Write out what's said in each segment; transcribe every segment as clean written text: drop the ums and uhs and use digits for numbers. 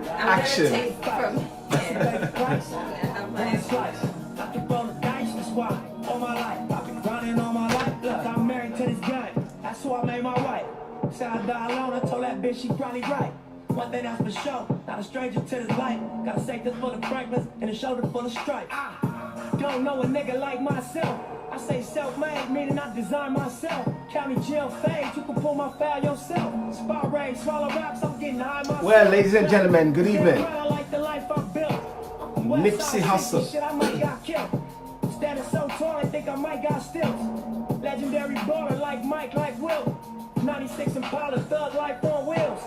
Action. All my life, I've been grinding all my life. Look, I'm married to this gun. That's who I made my wife. Said I die alone, I told that bitch she probably right. One thing that's for sure, not a stranger to this life. Got a safe that's full of fragments and a shoulder full of stripes. Don't know a nigga like myself. I say self-made, meaning I design myself. County jail fade, you can pull my file yourself. Spot raid, swallow rocks, I'm getting high myself. Well, ladies and gentlemen, good evening. I like the life I built. Nipsey Hussle. Shit, I might got killed. Standing so tall, I think I might got stilts. Legendary baller like Mike, like Will. 96 Impala, thug life on wheels.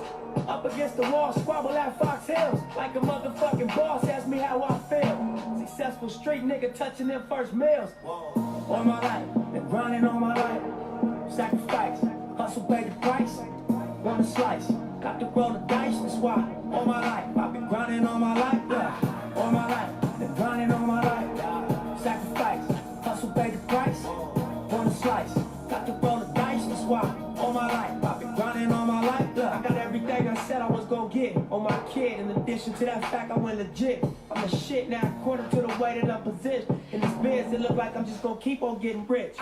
Up against the wall, squabble at Fox Hills. Like a motherfucking boss, ask me how I feel. Successful street nigga touching them first meals. All my life, been grinding all my life. Sacrifice, hustle pay the price. Want a slice, got to roll the dice, that's why. All my life, I've been grinding all my life. Yeah. All my life, been grinding all my life. Yeah. Sacrifice, hustle pay the price. Want a slice, got to roll the dice, that's why. All my life, I've been grinding all my life. Look, I got everything I said I was gonna get on my kid. In addition to that fact, I went legit. I'm the shit now, according to the way that I'm positioned. In this biz, it look like I'm just gonna keep on getting rich.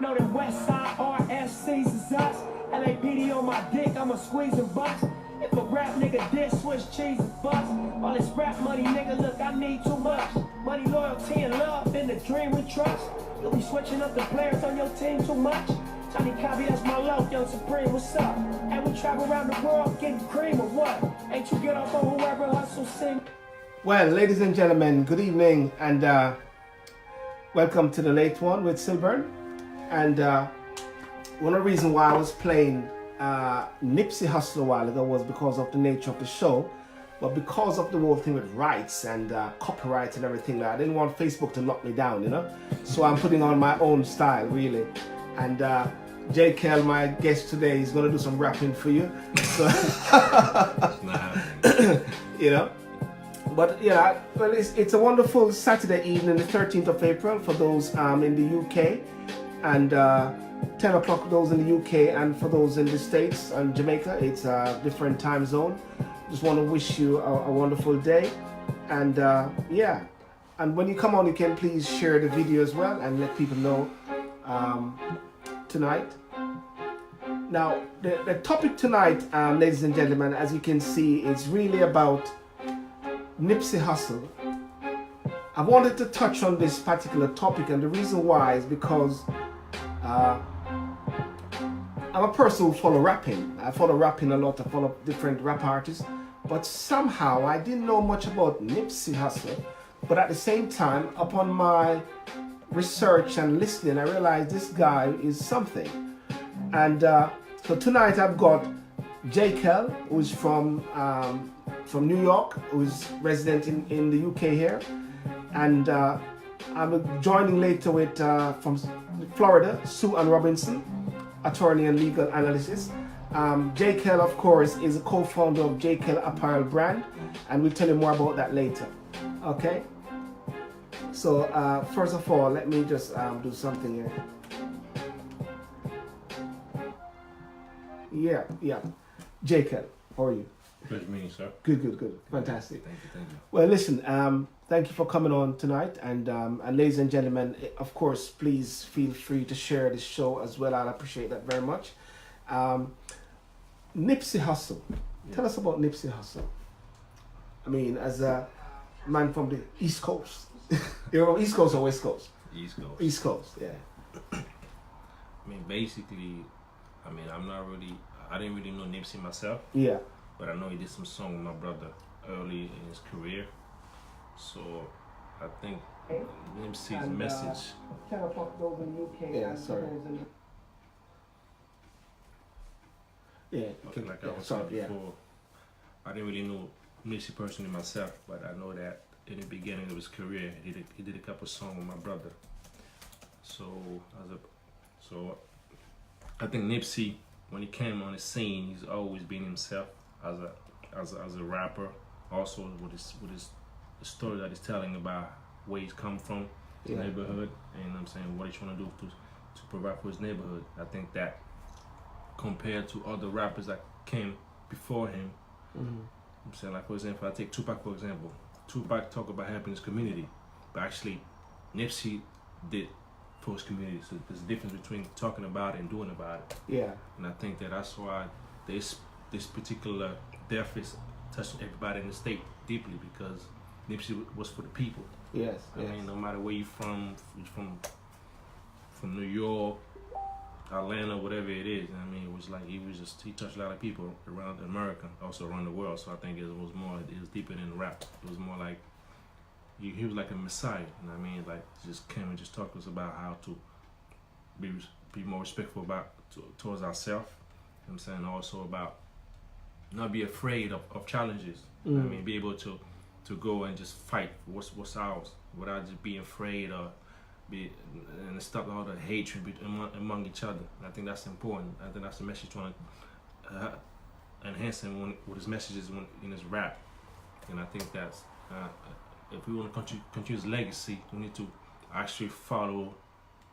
Know that West Side RSCs is us. LAPD on my dick, I'ma squeeze and bust. If a rap nigga did switch cheese and bust. All this rap money, nigga, look, I need too much. Money, loyalty, and love, in the dream we trust. You'll be switching up the players on your team too much. Johnny Cobby, that's my love, Young Supreme, what's up? And we travel around the world getting cream or what? Ain't you get off on whoever hustle sing? Well, ladies and gentlemen, good evening and welcome to the late one with SYLBOURNE. And one of the reasons why I was playing Nipsey Hussle a while ago was because of the nature of the show, but because of the whole thing with rights and copyright and everything like that. I didn't want Facebook to lock me down, you know? So I'm putting on my own style, really. And JCL, my guest today, is going to do some rapping for you. So, you know, but yeah, well, it's a wonderful Saturday evening, the 13th of April for those in the UK, and 10 o'clock for those in the UK, and for those in the States and Jamaica, it's a different time zone. Just want to wish you a wonderful day, and yeah, and when you come on, you can please share the video as well and let people know tonight. Now, the topic tonight, ladies and gentlemen, as you can see, is really about Nipsey Hussle. I wanted to touch on this particular topic, and the reason why is because I'm a person who follow rapping. I follow rapping a lot. I follow different rap artists, but somehow I didn't know much about Nipsey Hussle. But at the same time, upon my research and listening, I realized this guy is something. And so tonight I've got JCL, who is from New York, who is resident in the UK here, and I'm joining later with from Florida, Sue Ann Robinson, attorney and legal analyst. JCL, of course, is a co-founder of JCL Apparel brand, and we'll tell you more about that later. Okay. So first of all, let me just do something here. Yeah. JCL, how are you? Good meeting, sir. Good. Fantastic. Thank you. Well, listen, thank you for coming on tonight, and ladies and gentlemen, of course, please feel free to share this show as well. I'll appreciate that very much. Nipsey Hussle. Tell us about Nipsey Hussle. I mean, as a man from the East Coast. You're East Coast or West Coast? East Coast. East Coast, yeah. I mean, basically, I didn't really know Nipsey myself. Yeah. But I know he did some song with my brother early in his career. So I think Nipsey's message. 10 o'clock those in the UK. Yeah, sorry. Yeah. Okay, like I was saying before, I didn't really know Nipsey personally myself, but I know that in the beginning of his career, he did a couple songs with my brother. So I think Nipsey, when he came on the scene, he's always been himself as a rapper. Also with his the story that he's telling about where he's come from, his neighborhood, and I'm saying what he's trying to do to provide for his neighborhood. I think that compared to other rappers that came before him, I'm saying, like, for example, I take Tupac, for example. Tupac talk about helping his community, but actually Nipsey did for his community. So there's a difference between talking about it and doing about it. Yeah. And I think that's why this particular death is touching everybody in the state deeply, because Nipsey was for the people. Yes. I mean, no matter where you're from New York, Atlanta, whatever it is. I mean, it was like he touched a lot of people around America, also around the world. So I think it was deeper than rap. It was more like he was like a messiah. You know what I mean? Like, just came and just talked to us about how to be more respectful towards ourselves. You know what I'm saying? Also about not be afraid of challenges. You know what I mean, be able to go and just fight for what's ours without just being afraid and stop all the hatred among each other. And I think that's important. I think that's the message trying to enhance him with his messages in his rap. And I think that's if we want to continue his legacy, we need to actually follow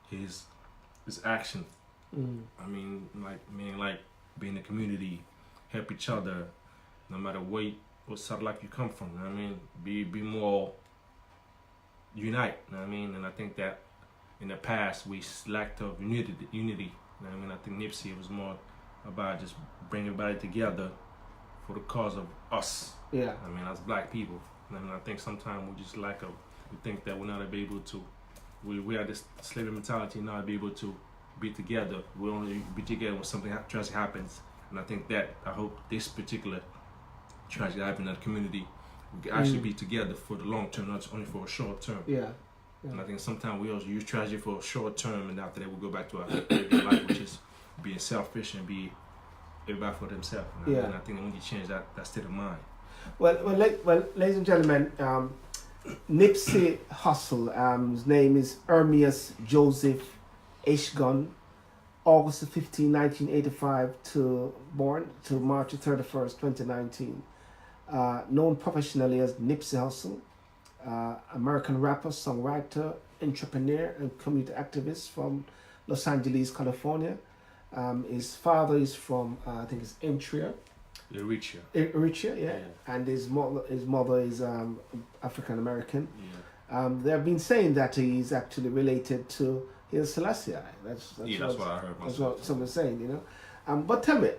his action. I mean, like be in the community, help each other, no matter what side of life you come from. You know what I mean, be more unite. You know what I mean, and I think that in the past we lacked of unity. You know what I mean, I think Nipsey was more about just bringing everybody together for the cause of us. Yeah. I mean, as black people. I mean, I think sometimes we just we think that we're not be able to. We have this slavery mentality, not be able to be together. We only be together when something tragic happens. And I hope this particular tragedy happened in that community, we can actually be together for the long term, not only for a short term. Yeah. And I think sometimes we also use tragedy for a short term, and after that we'll go back to our everyday life, which is being selfish and be everybody for themselves. And I think we need to change that state of mind. Well, ladies and gentlemen, Nipsey Hussle, his name is Ermias Joseph Ashgun, August 15, 1985 born to March 31st, 2019. Known professionally as Nipsey Hussle, American rapper, songwriter, entrepreneur, and community activist from Los Angeles, California. His father is from, I think it's Eritrea, yeah. And his mother is African American. Yeah. They have been saying that he's actually related to Haile Selassie. That's what I heard. That's what someone's saying, you know. But tell me,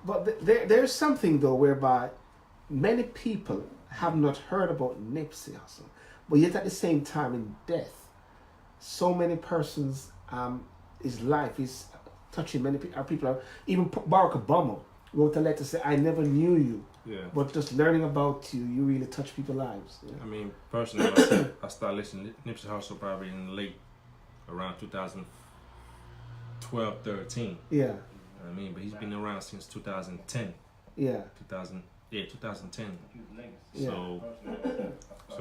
but there's something though whereby many people have not heard about Nipsey Hussle, but yet at the same time in death, so many persons, his life is touching many people. Even Barack Obama wrote a letter saying, "I never knew you." Yeah. But just learning about you really touch people's lives. Yeah. I mean, personally, I started listening to Nipsey Hussle probably in late, around 2012, 13. Yeah. I mean, but he's been around since 2010. Yeah. 2010. Yeah. So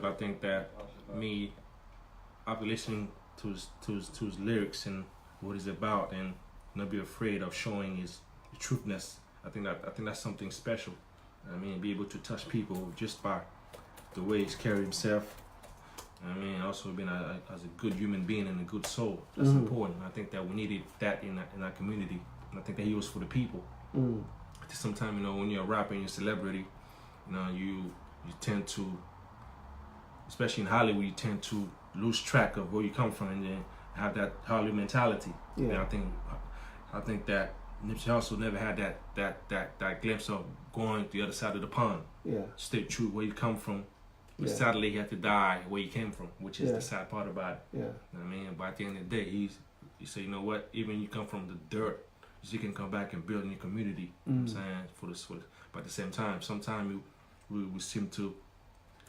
I think that me, after listening to his lyrics and what he's about, and not be afraid of showing his truthness, I think that's something special. I mean, be able to touch people just by the way he's carried himself. I mean, also being as a good human being and a good soul. That's important. I think that we needed that in our community. And I think that he was for the people. Sometimes, you know, when you're a rapper and you're a celebrity, you know, you tend to, especially in Hollywood, you tend to lose track of where you come from and then have that Hollywood mentality. Yeah. And I think that Nipsey Hussle never had that glimpse of going to the other side of the pond. Yeah. Stay true where you come from. But sadly, he had to die where he came from, which is the sad part about it. Yeah. You know what I mean? But at the end of the day, you say, you know what? Even you come from the dirt, you can come back and build in your community. You know what I'm saying? For this. But at the same time, sometimes we seem to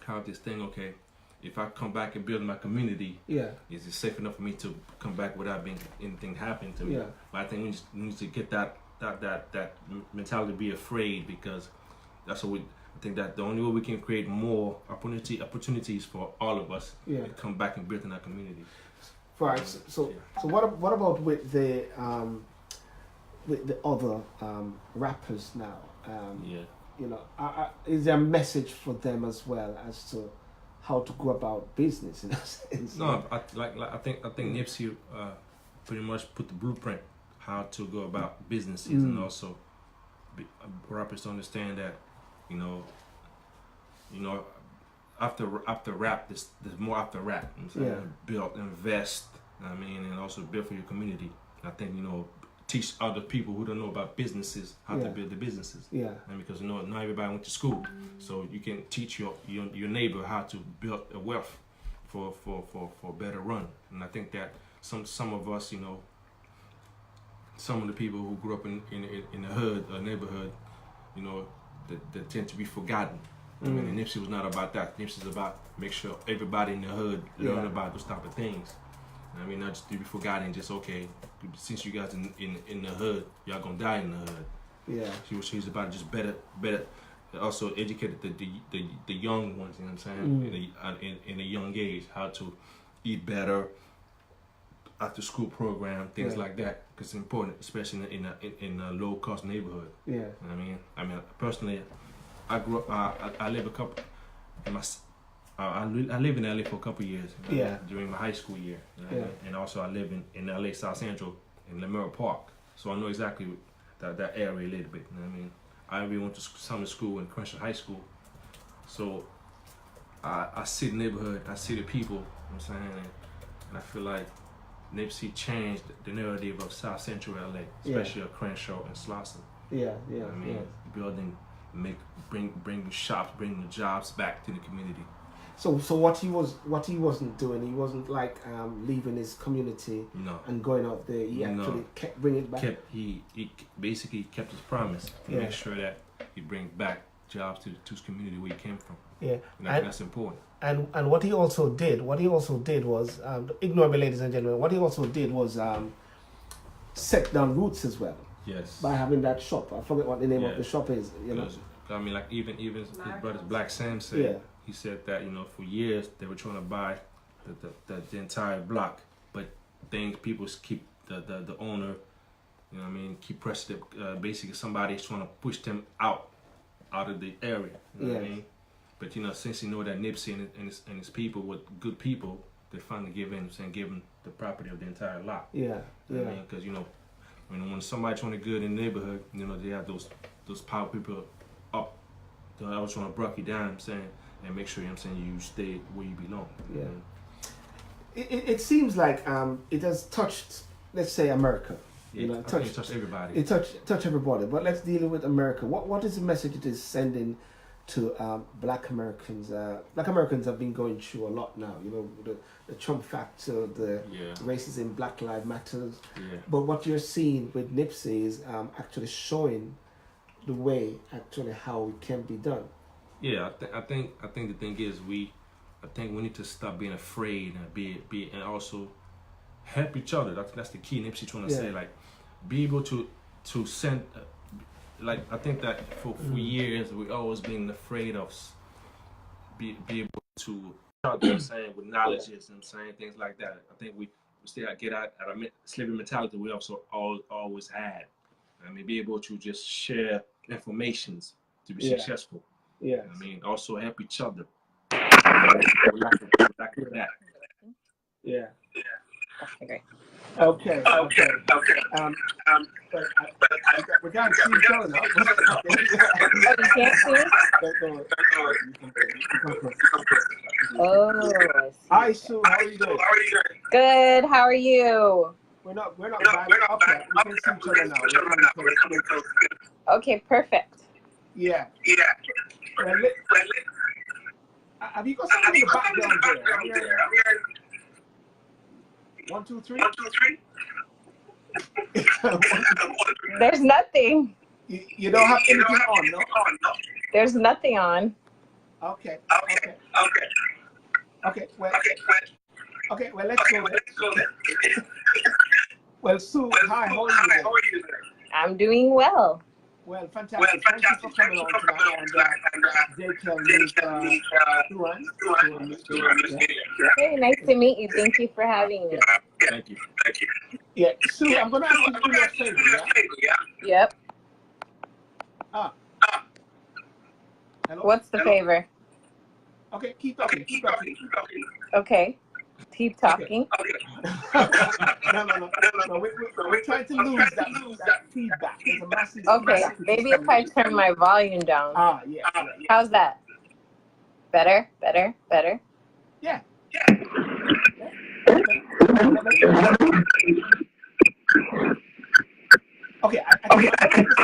have this thing. Okay, if I come back and build my community, is it safe enough for me to come back without anything happening to me? Yeah. But I think we need to get that mentality to be afraid, because that's what I think that the only way we can create more opportunities for all of us is come back and build in our community. Right. So what about with the other rappers now? You know, is there a message for them as well as to how to go about business in a sense? No, I think Nipsey pretty much put the blueprint how to go about businesses, and also rappers to understand that You know, you know, after rap, there's more after rap. You know what I'm saying? Build, invest. I mean, and also build for your community. I think, you know, teach other people who don't know about businesses how to build the businesses. Yeah. And because, you know, not everybody went to school, so you can teach your neighbor how to build a wealth for a better run. And I think that some of us, you know, some of the people who grew up in the hood or neighborhood, you know, that tend to be forgotten. I mean, and Nipsey was not about that. Nipsey was about make sure everybody in the hood learn about those type of things. I mean, not just to be forgotten. Just okay, since you guys in the hood, y'all gonna die in the hood. Yeah. She was about just better. Also educated the young ones. You know what I'm saying? In a young age, how to eat better, after school program, things like that, because it's important, especially in a low cost neighborhood. Yeah. I mean, personally, I grew up. I live a couple. I live in LA for a couple of years. During my high school year. And also I live in LA South Central in Leimert Park, so I know exactly that area a little bit. You know what I mean? I even went to summer school in Crenshaw High School, so I see the neighborhood, I see the people. You know what I'm saying, and I feel like Nipsey changed the narrative of South Central LA, especially of Crenshaw and Slauson. You know what I mean? Building, bring the shops, bring the jobs back to the community. So what he wasn't doing, he wasn't like leaving his community and going out there. He actually kept bringing it back. He basically kept his promise to make sure that he brings back jobs to his community where he came from. Yeah, and I think that's important. And what he also did was, ignore me, ladies and gentlemen. What he also did was set down roots as well. Yes. By having that shop, I forget what the name of the shop is. You know. I mean, like even his brothers, Black Sam said. Yeah. He said that, you know, for years they were trying to buy the entire block, but people keep the owner, you know what I mean, keep pressing it. Basically, somebody's trying to push them out of the area. You know what I mean? But you know, since you know that Nipsey and his people were good people, they finally give him the property of the entire lot. Yeah. You know what I mean? Because you know, when somebody trying to good in the neighborhood, you know, they have those power people up. They always trying to break you down. I'm saying. And make sure, you know what I'm saying, you stay where you belong. Yeah. It seems like it has touched, let's say, America. Yeah, it touched everybody. It touched everybody. But let's deal with America. What is the message it is sending to Black Americans? Black Americans have been going through a lot now. You know, the Trump factor, the racism, Black Lives Matters. Yeah. But what you're seeing with Nipsey is actually showing the way, actually, how it can be done. Yeah, I think the thing is we need to stop being afraid and and also help each other. That's the key. Nipsey trying to say, like, be able to send. Like, I think that for years we always been afraid of be able to, saying with knowledges and saying things like that. I think we still get out of our slavery mentality we also always had. I mean, be able to just share informations to be successful. Yeah, I mean, also help each other. Like that. Yeah. Okay. Okay. We can't see each other now. You can't see? Oh. Hi, Sue. How are you doing? Good. How are you? We're not bad. Okay. We can see each other now. Okay. Perfect. Yeah. Well, have you got something in the background there? 1, 2, 3. There's nothing. You don't have anything on, no? There's nothing on. Okay. Well, let's go there. Well, Sue, hi. How are you? I'm doing well. Well, fantastic. Thank you for coming on tonight. And JACEL needs Very nice to meet you. Thank you for having me. Thank you. Yeah, Sue, I'm going to ask you to do me a favor, yeah? Yep. Hello? What's the favor? Okay, keep talking. Okay. Keep talking. No, we're trying to lose that feedback. There's a massive Okay, feedback which is maybe if coming I in. turn my volume down. Yeah. How's that? Better? Better? Better? Yeah. Okay, I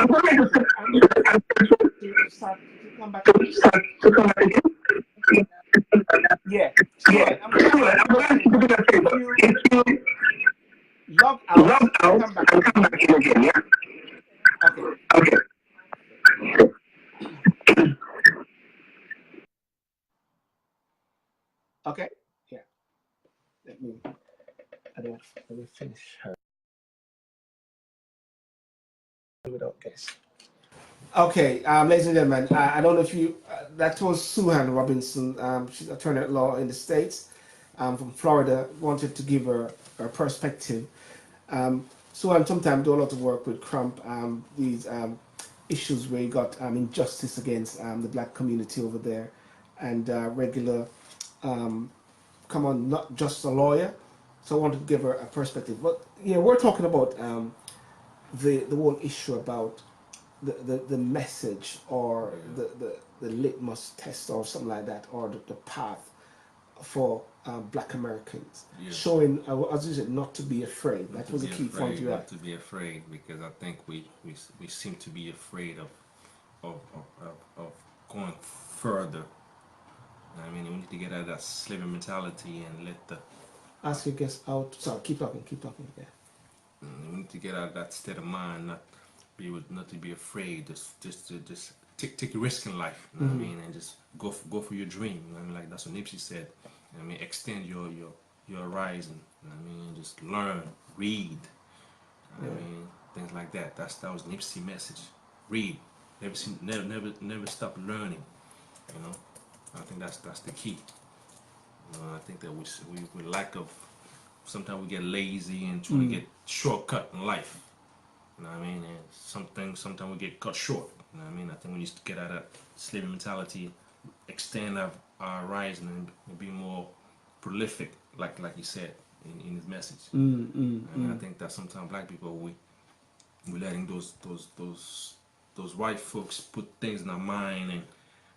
wanted to start to come back. Yeah. So I'm going to if you log out and come back in again, yeah? Okay. Okay. Yeah. Let me finish her without guess. Okay, ladies and gentlemen, I don't know if you, that was Suhan Robinson. She's an attorney at law in the States, from Florida. Wanted to give her perspective. Suhan sometimes do a lot of work with Crump, these issues where you got injustice against the black community over there, and regular, come on, not just a lawyer. So I wanted to give her a perspective. But yeah, we're talking about the whole issue about the message or the litmus test or something like that, or the path for black Americans, showing, as you said, not to be afraid. That was a key point you had. Not to be afraid, because I think we seem to be afraid of going further. I mean, we need to get out of that slavery mentality and let the Ask your guests out. Sorry, keep talking. Yeah. We need to get out of that state of mind, not to be afraid, just take a risk in life. You know what I mean, and just go for your dream. You know what I mean, like that's what NIPSEY said. You know what I mean, extend your horizon. You know what I mean, just learn, read. You know what I mean, things like that. That was NIPSEY message. Read. Never stop learning. You know, I think that's the key. You know, I think that we lack of. Sometimes we get lazy and try to get shortcut in life. You know what I mean? And sometimes we get cut short. You know what I mean? I think we need to get out of that slavery mentality, extend our horizon, and be more prolific, like he said in his message. I mean, I think that sometimes black people we're letting those white folks put things in our mind, and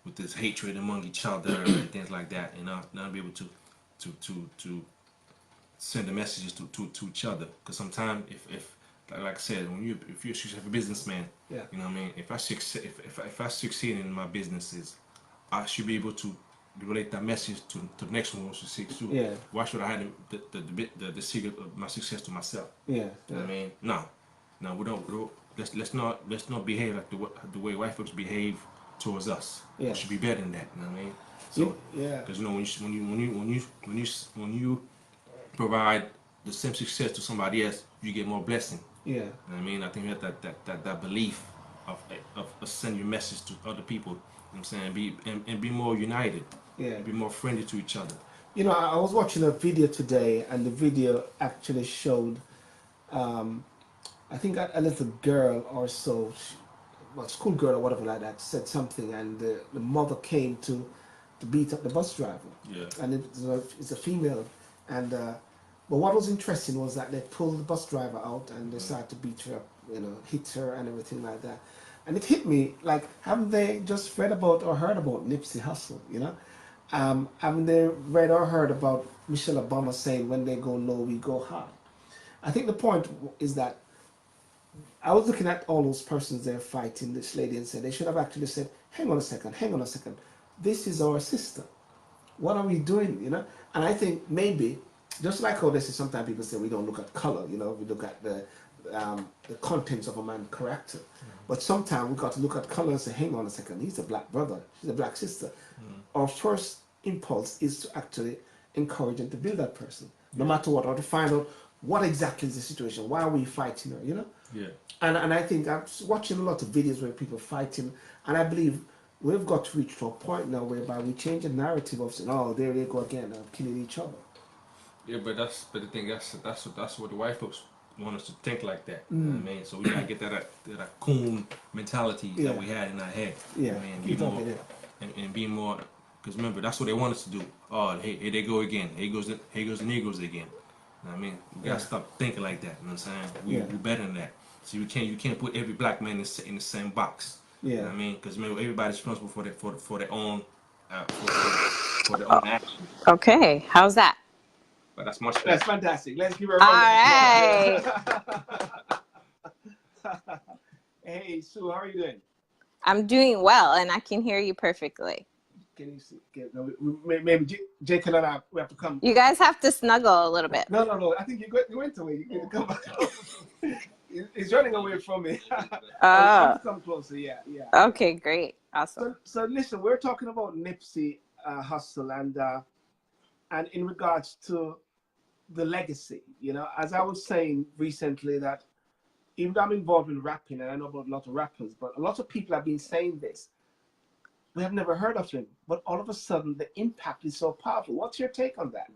with this hatred among each other and things like that, and not be able to send the messages to each other. Because sometimes if like I said, if you're a businessman, you know what I mean, if I succeed in my businesses, I should be able to relate that message to the next one who succeeds too. Yeah. Why should I hide the secret of my success to myself? Yeah. You know what I mean? No, we don't. Let's not behave like the way white folks behave towards us. Yeah. We should be better than that. You know what I mean? So because you know when you provide the same success to somebody else, you get more blessing. Yeah. You know what I mean? I think we have that belief of sending your message to other people. You know what I'm saying? And be more united. Yeah. Be more friendly to each other. You know, I was watching a video today, and the video actually showed, I think a little girl or so, school girl or whatever like that, said something, and the mother came to beat up the bus driver. Yeah. And it's a female, and but what was interesting was that they pulled the bus driver out and they started to beat her up, you know, hit her and everything like that. And it hit me, like, haven't they just read about or heard about Nipsey Hussle, you know? Haven't they read or heard about Michelle Obama saying, when they go low, we go high? I think the point is that I was looking at all those persons there fighting this lady and said, they should have actually said, hang on a second, this is our sister. What are we doing, you know? And I think maybe, just like how this is, sometimes people say we don't look at color, you know, we look at the contents of a man's character. But sometimes we got to look at color and say, hang on a second, he's a black brother, she's a black sister. Our first impulse is to actually encourage and to build that person, no matter what, or to find out what exactly is the situation, why are we fighting her, you know? Yeah. And I think I'm watching a lot of videos where people fighting, and I believe we've got to reach to a point now whereby we change the narrative of saying, oh, there they go again, killing each other. Yeah, but the thing that's what the white folks want us to think like that. You know what I mean? So we gotta get that coon mentality that we had in our head. Yeah. I mean, be more Because remember, that's what they want us to do. Oh, hey, here they go again. Here goes the Negroes again. You know what I mean? We gotta stop thinking like that. You know what I'm saying? We better than that. So you can't put every black man in the same box. You know what I mean? Because remember, everybody's responsible for their own for their own actions. Okay, how's that? But that's much better. That's fantastic. Let's give her a All round of right. applause. Hey, Sue, how are you doing? I'm doing well, and I can hear you perfectly. Can you see? Maybe Jake and I, we have to come. You guys have to snuggle a little bit. No. I think you went away. You can come back. He's running away from me. Come closer. Yeah. Okay, great. Awesome. So listen, we're talking about Nipsey Hussle and in regards to the legacy. You know, as I was saying recently, that even though I'm involved in rapping, and I know about a lot of rappers, but a lot of people have been saying this. We have never heard of him, but all of a sudden the impact is so powerful. What's your take on that?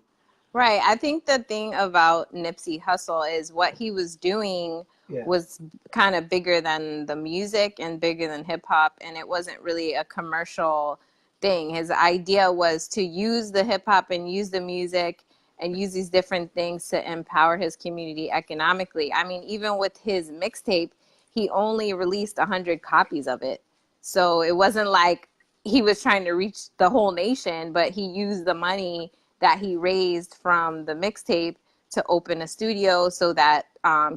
Right. I think the thing about Nipsey Hussle is what he was doing was kind of bigger than the music and bigger than hip hop. And it wasn't really a commercial thing. His idea was to use the hip hop and use the music and use these different things to empower his community economically. I mean, even with his mixtape, he only released 100 copies of it. So it wasn't like he was trying to reach the whole nation, but he used the money that he raised from the mixtape to open a studio so that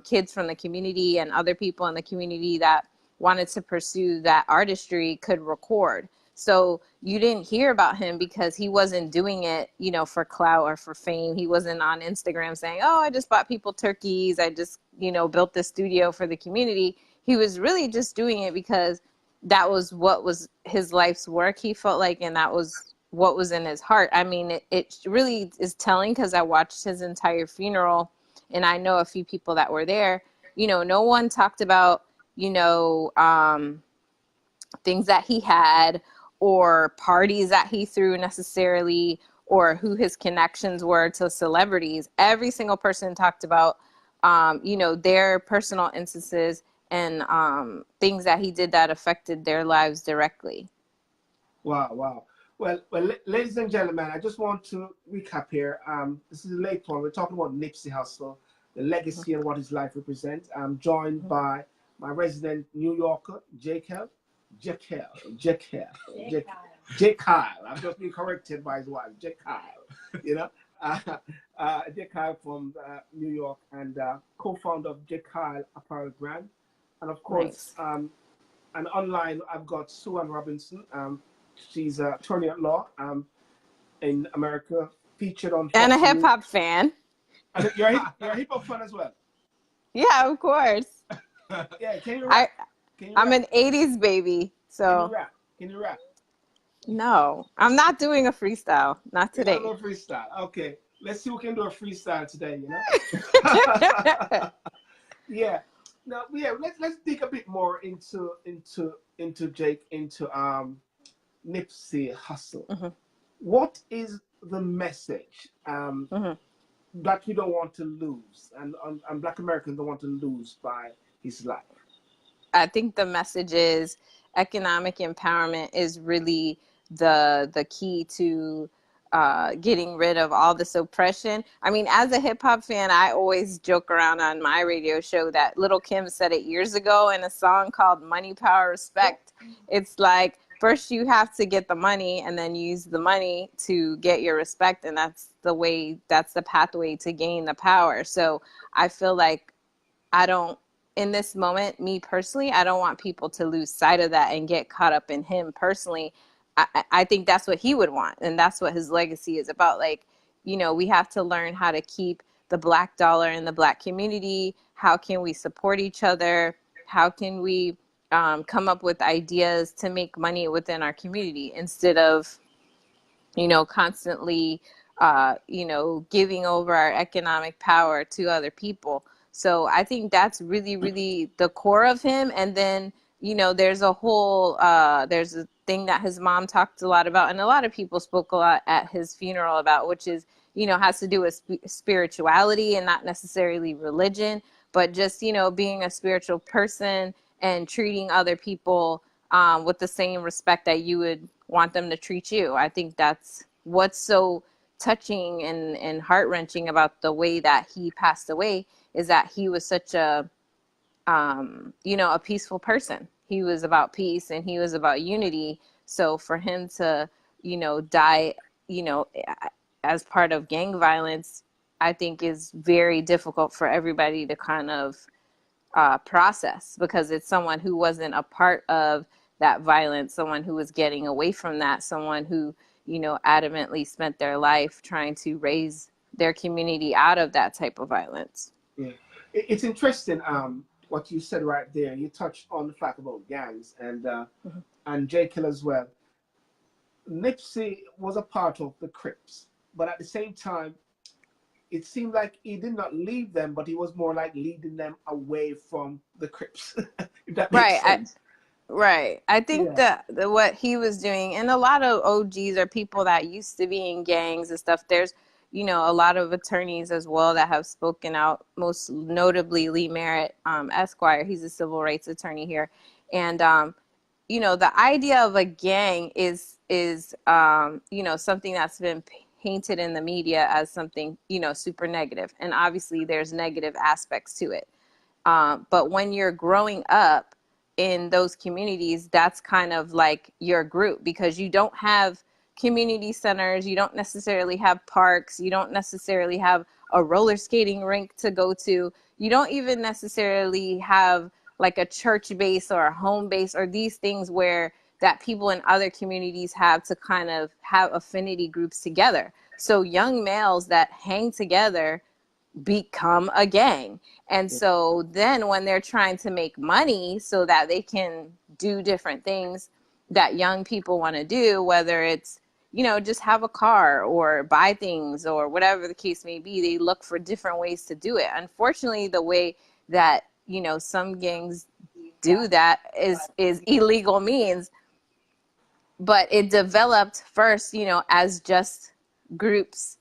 kids from the community and other people in the community that wanted to pursue that artistry could record. So you didn't hear about him because he wasn't doing it, you know, for clout or for fame. He wasn't on Instagram saying, oh, I just bought people turkeys. I just, you know, built this studio for the community. He was really just doing it because that was what was his life's work, he felt like, and that was what was in his heart. I mean, it really is telling because I watched his entire funeral and I know a few people that were there. You know, no one talked about, you know, things that he had or parties that he threw necessarily or who his connections were to celebrities. Every single person talked about, you know, their personal instances and things that he did that affected their lives directly. Wow. Well, ladies and gentlemen, I just want to recap here. This is a late one. We're talking about Nipsey Hussle, the legacy and what his life represents. I'm joined by my resident New Yorker, Jakel. I've just been corrected by his wife, Jakel. You know, Jakel from New York and co-founder of Jakel Apparel Brand. And of course, and online, I've got Sue Ann Robinson. She's an attorney at law in America, featured on and a hip hop fan. And you're a hip hop fan as well. Yeah, of course. Yeah, can you rap? I'm an 80s baby, so. Can you rap? No, I'm not doing a freestyle. Not today. No freestyle. Okay, let's see who can do a freestyle today. You know. Yeah. Now, let's dig a bit more into Nipsey Hussle. What is the message that we don't want to lose, and Black Americans don't want to lose by his life? I think the message is economic empowerment is really the key to getting rid of all this oppression. I mean, as a hip hop fan, I always joke around on my radio show that Little Kim said it years ago in a song called Money, Power, Respect. It's like, first you have to get the money and then use the money to get your respect. And that's the pathway to gain the power. So I feel like in this moment, me personally, I don't want people to lose sight of that and get caught up in him personally. I think that's what he would want. And that's what his legacy is about. Like, you know, we have to learn how to keep the Black dollar in the Black community. How can we support each other? How can we come up with ideas to make money within our community instead of, you know, constantly, you know, giving over our economic power to other people. So I think that's really, really the core of him. And then, you know, there's a thing that his mom talked a lot about, and a lot of people spoke a lot at his funeral about, which is, you know, has to do with spirituality and not necessarily religion, but just, you know, being a spiritual person and treating other people with the same respect that you would want them to treat you. I think that's what's so touching and heart-wrenching about the way that he passed away, is that he was such a a peaceful person. He was about peace and he was about unity. So for him to, die, as part of gang violence, I think is very difficult for everybody to kind of process, because it's someone who wasn't a part of that violence, someone who was getting away from that, someone who, adamantly spent their life trying to raise their community out of that type of violence. Yeah, it's interesting. What you said right there. You touched on the fact about gangs and Jekyll as well. Nipsey was a part of the Crips, but at the same time, it seemed like he did not leave them, but he was more like leading them away from the Crips. If that makes sense. Right. I think that what he was doing, and a lot of OGs are people that used to be in gangs and stuff. There's, a lot of attorneys as well that have spoken out, most notably Lee Merritt, Esquire. He's a civil rights attorney here. And, the idea of a gang is something that's been painted in the media as something, super negative. And obviously there's negative aspects to it. But when you're growing up in those communities, that's kind of like your group, because you don't have community centers, you don't necessarily have parks, you don't necessarily have a roller skating rink to go to, you don't even necessarily have like a church base or a home base or these things where that people in other communities have to kind of have affinity groups together. So young males that hang together become a gang. And so then when they're trying to make money so that they can do different things that young people want to do, whether it's, just have a car or buy things or whatever the case may be, they look for different ways to do it. Unfortunately, the way that, some gangs do that is illegal means, but it developed first, as just groups,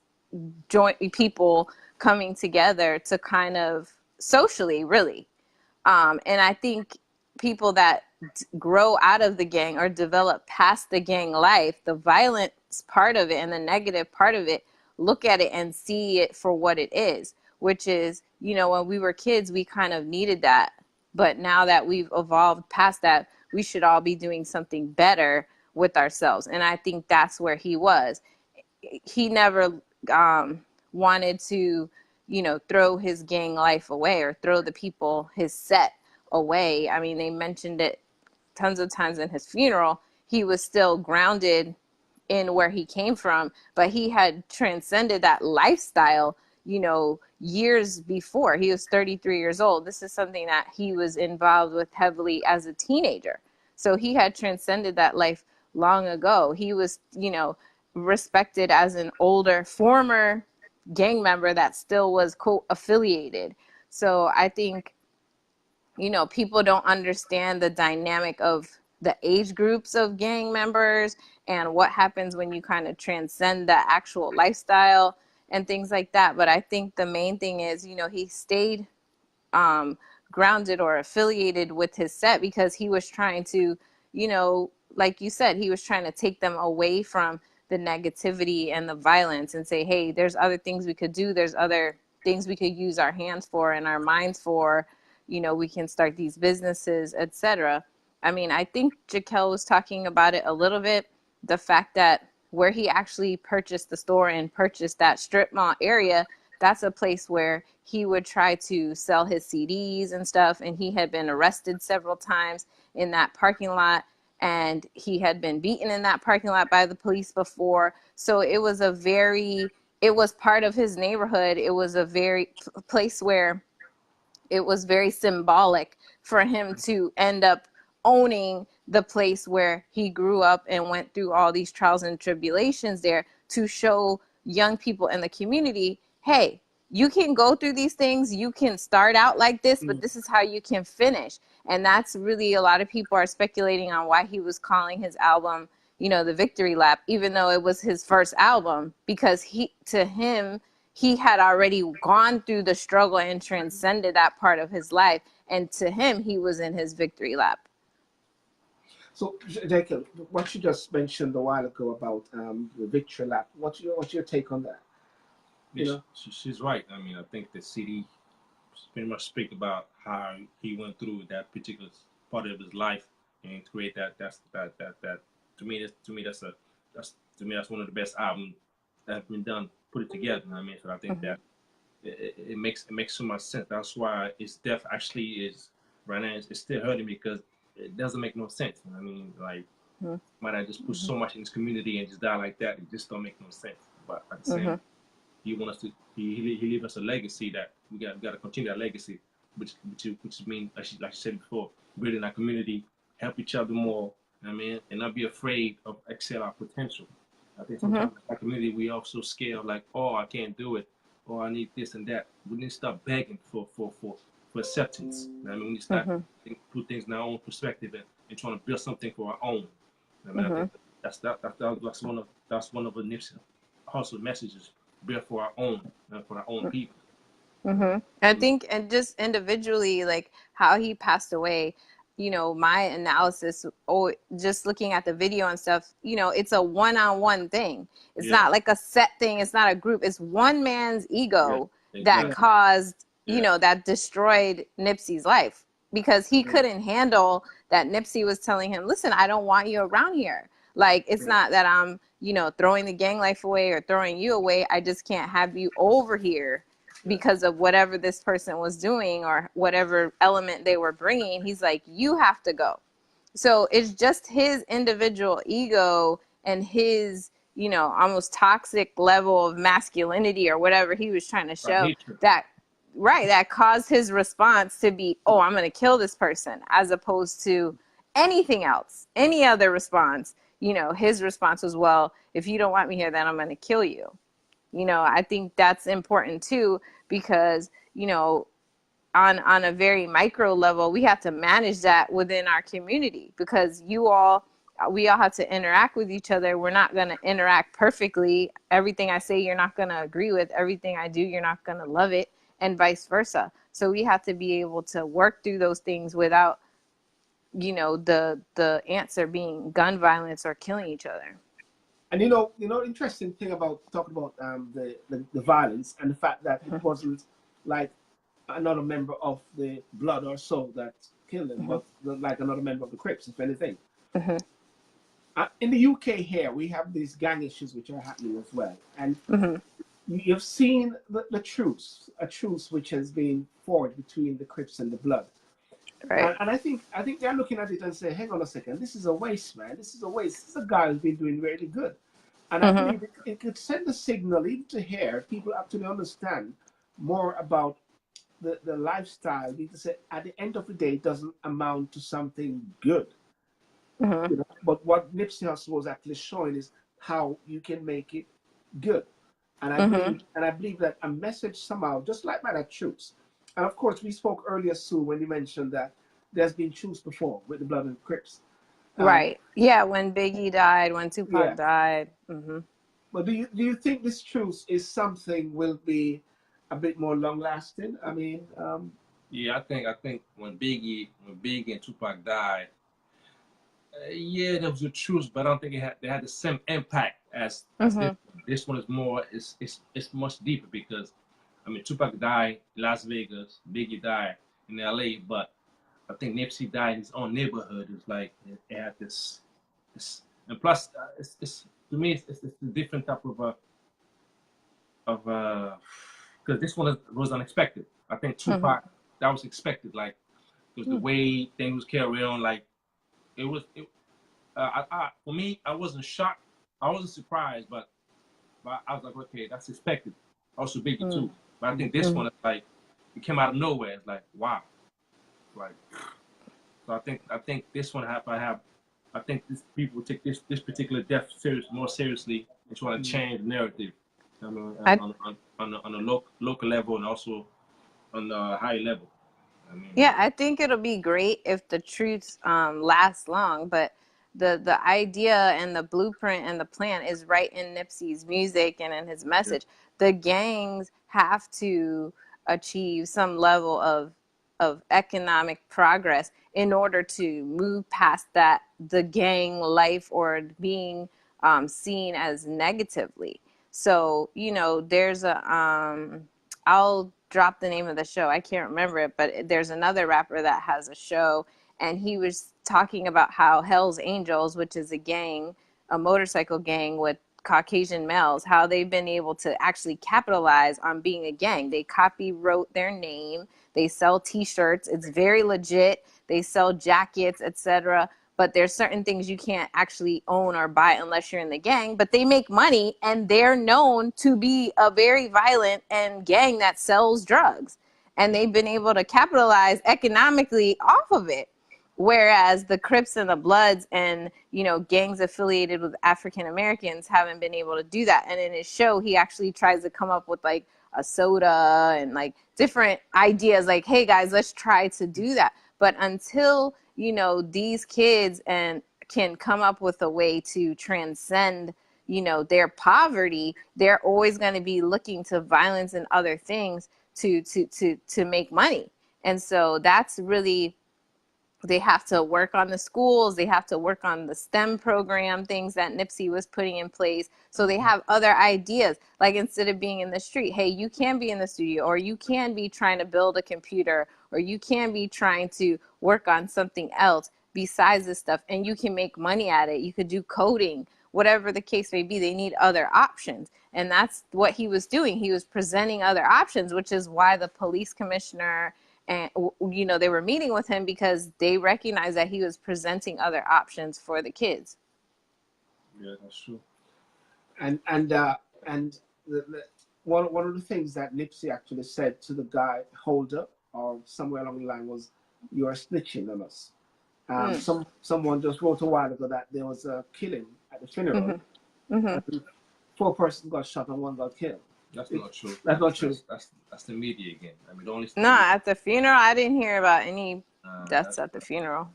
joint people coming together to kind of socially, really. And I think people that grow out of the gang or develop past the gang life, the violence part of it and the negative part of it, look at it and see it for what it is, which is, when we were kids, we kind of needed that. But now that we've evolved past that, we should all be doing something better with ourselves. And I think that's where he was. He never wanted to, throw his gang life away or throw the people, his set, away. I mean, they mentioned it tons of times in his funeral. He was still grounded in where he came from, but he had transcended that lifestyle, years before. He was 33 years old. This is something that he was involved with heavily as a teenager. So he had transcended that life long ago. He was, respected as an older former gang member that still was affiliated. So I think, people don't understand the dynamic of the age groups of gang members and what happens when you kind of transcend the actual lifestyle and things like that. But I think the main thing is, he stayed grounded or affiliated with his set because he was trying to, like you said, he was trying to take them away from the negativity and the violence and say, hey, there's other things we could do. There's other things we could use our hands for and our minds for. We can start these businesses, etc. I mean, I think Jaquel was talking about it a little bit. The fact that where he actually purchased the store and purchased that strip mall area, that's a place where he would try to sell his CDs and stuff. And he had been arrested several times in that parking lot. And he had been beaten in that parking lot by the police before. So it was it was part of his neighborhood. It was a place where it was very symbolic for him to end up owning the place where he grew up and went through all these trials and tribulations there, to show young people in the community, hey, you can go through these things. You can start out like this, but this is how you can finish. And that's really, a lot of people are speculating on why he was calling his album, the Victory Lap, even though it was his first album, because he had already gone through the struggle and transcended that part of his life. And to him, he was in his victory lap. So, Jacob, what you just mentioned a while ago about the victory lap, what's your take on that? Yeah, you know, she's right. I mean, I think the CD pretty much speak about how he went through that particular part of his life and create that. To me, that's one of the best albums that's been done. Put it together. You know what I mean, so I think that it makes so much sense. That's why it's actually is right now. It's still hurting because it doesn't make no sense. You know what I mean, like might I just put so much in this community and just die like that? It just don't make no sense. But at the same, he want us to. He leave us a legacy that we got to continue that legacy, which means like I said before, building our community, help each other more. You know what I mean, and not be afraid of excel our potential. I think sometimes in our community we are so scared, like, oh, I can't do it, or I need this and that. We need to stop begging for acceptance. You know what I mean, we need to start put things in our own perspective and trying to build something for our own. You know what I mean, I think that's one of the Nipsey Hussle messages. Build for our own people. I think, and just individually, like how he passed away, you know, my analysis, just looking at the video and stuff, you know, it's a one-on-one thing. It's not like a set thing. It's not a group. It's one man's ego that caused, you know, that destroyed Nipsey's life, because he couldn't handle that Nipsey was telling him, listen, I don't want you around here. Like, it's not that I'm, you know, throwing the gang life away or throwing you away. I just can't have you over here because of whatever this person was doing or whatever element they were bringing. He's like, you have to go. So it's just his individual ego and his, you know, almost toxic level of masculinity or whatever he was trying to show that caused his response to be, oh, I'm going to kill this person, as opposed to anything else, any other response. You know, his response was, well, if you don't want me here, then I'm going to kill you. You know, I think that's important too, because, you know, on a very micro level, we have to manage that within our community, because we all have to interact with each other. We're not going to interact perfectly. Everything I say, you're not going to agree with. Everything I do, you're not going to love it, and vice versa. So we have to be able to work through those things without, you know, the answer being gun violence or killing each other. And you know, interesting thing about talking about the violence and the fact that it wasn't like another member of the Blood or Soul that killed him, but like another member of the Crips, if anything. In the UK here, we have these gang issues which are happening as well, and you've seen a truce which has been forged between the Crips and the Blood. Right. And I think they're looking at it and say, hang on a second, this is a waste, man. This is a waste. This is a guy who's been doing really good. And I believe it could send a signal even to here, people actually understand more about the lifestyle. Because at the end of the day, it doesn't amount to something good. You know? But what Nipsey Hussle was actually showing is how you can make it good. And I believe that a message somehow, just like by that truce. And of course, we spoke earlier, Sue, when you mentioned that there's been truce before with the Blood and Crips. Right. Yeah, when Biggie died, when Tupac died. But do you think this truce is something will be a bit more long lasting? I mean, yeah, I think when Biggie and Tupac died, there was a truce, but I don't think they had the same impact as this. This one is more. It's much deeper, because I mean, Tupac died in Las Vegas, Biggie died in LA, but I think Nipsey died in his own neighborhood. It's like it had this and plus, it's to me, it's a different type of because this one was unexpected. I think Tupac, that was expected, like, because the way things was carried on, like it was. For me, I wasn't shocked, I wasn't surprised, but I was like, okay, that's expected. Also Biggie too. But I think this one is like, it came out of nowhere. It's like, wow. Like, so I think this one I think people take this particular death more seriously and trying to change the narrative. I mean, on a local level and also on a high level. I mean, yeah, I think it'll be great if the truth lasts long, but the idea and the blueprint and the plan is right in Nipsey's music and in his message. The gangs have to achieve some level of of economic progress in order to move past that, the gang life or being seen as negatively. So, you know, there's a, I'll drop the name of the show. I can't remember it, but there's another rapper that has a show, and he was talking about how Hell's Angels, which is a gang, a motorcycle gang with Caucasian males, how they've been able to actually capitalize on being a gang. They copywrote their name. They sell T-shirts. It's very legit. They sell jackets, etc. But there's certain things you can't actually own or buy unless you're in the gang. But they make money, and they're known to be a very violent and gang that sells drugs. And they've been able to capitalize economically off of it. Whereas the Crips and the Bloods and, you know, gangs affiliated with African Americans haven't been able to do that. And in his show, he actually tries to come up with like a soda and like different ideas like, hey guys, let's try to do that. But until, you know, these kids and can come up with a way to transcend, you know, their poverty, they're always going to be looking to violence and other things to make money. And so that's really, they have to work on the schools. They have to work on the STEM program, things that Nipsey was putting in place. So they have other ideas, like instead of being in the street, hey, you can be in the studio, or you can be trying to build a computer, or you can be trying to work on something else besides this stuff, and you can make money at it. You could do coding, whatever the case may be. They need other options. And that's what he was doing. He was presenting other options, which is why the police commissioner and, you know, they were meeting with him because they recognized that he was presenting other options for the kids. Yeah, that's true. And one of the things that Nipsey actually said to the guy holder or somewhere along the line was, "You are snitching on us." Someone just wrote a while ago that there was a killing at the funeral. Mm-hmm. 4 persons got shot and 1 got killed. That's not true. That's not true. That's the media again. I mean, only. No, at the funeral, I didn't hear about any deaths at the funeral.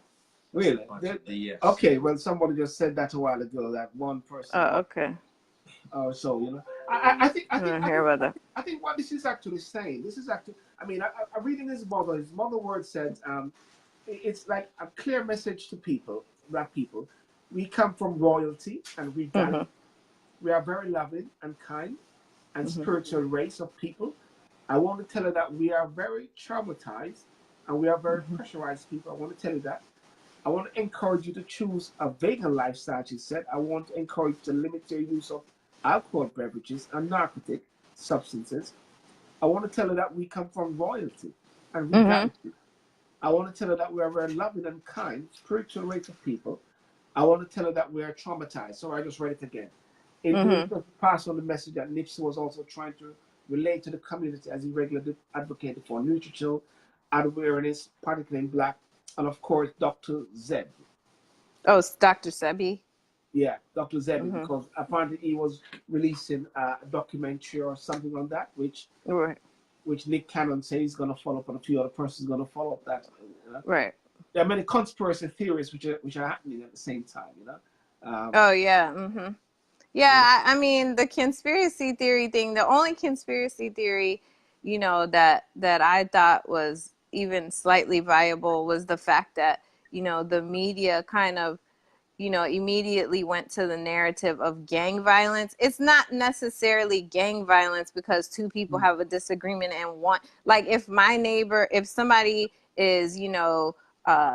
Really? Yes. Okay. Well, somebody just said that a while ago. That 1 person. Oh, okay. So you know, I think hear about that. I think what this is actually saying. This is actually. I mean, I'm reading his mother. His mother word said, it's like a clear message to people, black people. We come from royalty, and we are very loving and kind and spiritual race of people. I want to tell you that we are very traumatized and we are very pressurized people. I want to tell you that. I want to encourage you to choose a vegan lifestyle, she said. I want to encourage you to limit your use of alcohol beverages and narcotic substances. I want to tell you that we come from royalty and reality. I want to tell you that we are very loving and kind, spiritual race of people. I want to tell you that we are traumatized. So I just read it again. It will pass on the message that Nipsey was also trying to relate to the community as he regularly advocated for nutritional awareness, particularly in black, and of course, Dr. Zeb. Oh, it's Dr. Sebi? Yeah, Dr. Zeb, because apparently he was releasing a documentary or something on that, which Nick Cannon says he's going to follow up, and a few other persons going to follow up that. Right. There are many conspiracy theories which are happening at the same time, you know. Oh yeah. Yeah, I mean the conspiracy theory thing. The only conspiracy theory, you know, that I thought was even slightly viable was the fact that, you know, the media kind of, you know, immediately went to the narrative of gang violence. It's not necessarily gang violence because 2 people have a disagreement and like if my neighbor, if somebody is, you know,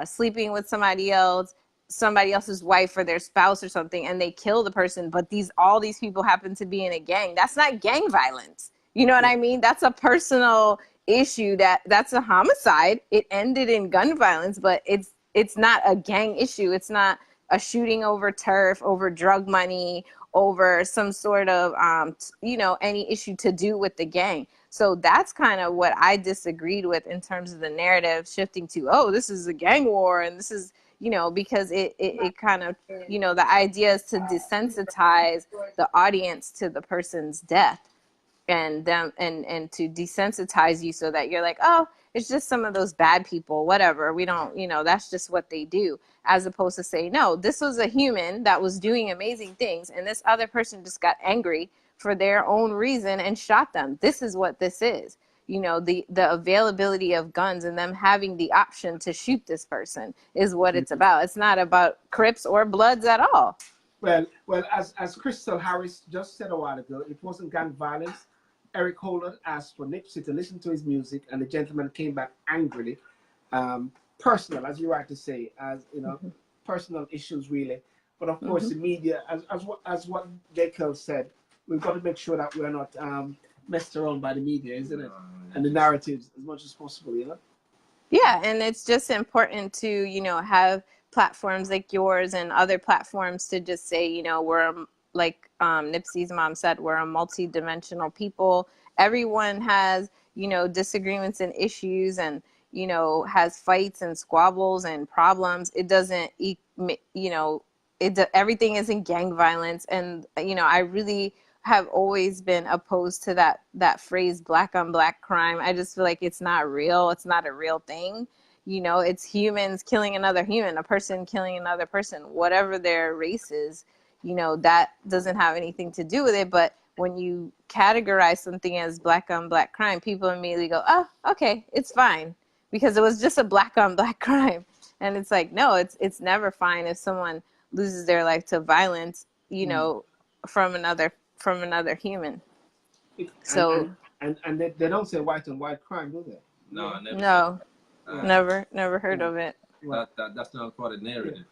sleeping with somebody else's wife or their spouse or something, and they kill the person, but all these people happen to be in a gang, that's not gang violence. You know what I mean? That's a personal issue. That's a homicide. It ended in gun violence, but it's not a gang issue. It's not a shooting over turf, over drug money, over some sort of you know, any issue to do with the gang. So that's kind of what I disagreed with in terms of the narrative shifting to, oh, this is a gang war, and this is, you know, because it kind of, you know, the idea is to desensitize the audience to the person's death and to desensitize you so that you're like, oh, it's just some of those bad people, whatever. We don't, you know, that's just what they do, as opposed to say, no, this was a human that was doing amazing things, and this other person just got angry for their own reason and shot them. This is what this is. the availability of guns and them having the option to shoot this person is what it's about. It's not about Crips or Bloods at all. Well, as Crystal Harris just said a while ago, it wasn't gang violence. Eric Holland asked for Nipsey to listen to his music, and the gentleman came back angrily. Personal, as you rightly say, as personal issues really. But of course, the media, as what Jekyll said, we've got to make sure that we're not messed around by the media, isn't it? And the narratives as much as possible, Yeah, and it's just important to, have platforms like yours and other platforms to just say, we're, like Nipsey's mom said, we're a multi-dimensional people. Everyone has, disagreements and issues and, has fights and squabbles and problems. It doesn't, everything isn't gang violence. And, I really have always been opposed to that phrase, black on black crime. I just feel like it's not real. It's not a real thing. It's humans killing another human, a person killing another person, whatever their race is, that doesn't have anything to do with it. But when you categorize something as black on black crime, people immediately go, oh, okay, it's fine, because it was just a black on black crime. And it's like, no, it's never fine if someone loses their life to violence, from another human. And they don't say white on white crime, do they? No, I never. No, never heard of it. That's not part of the narrative.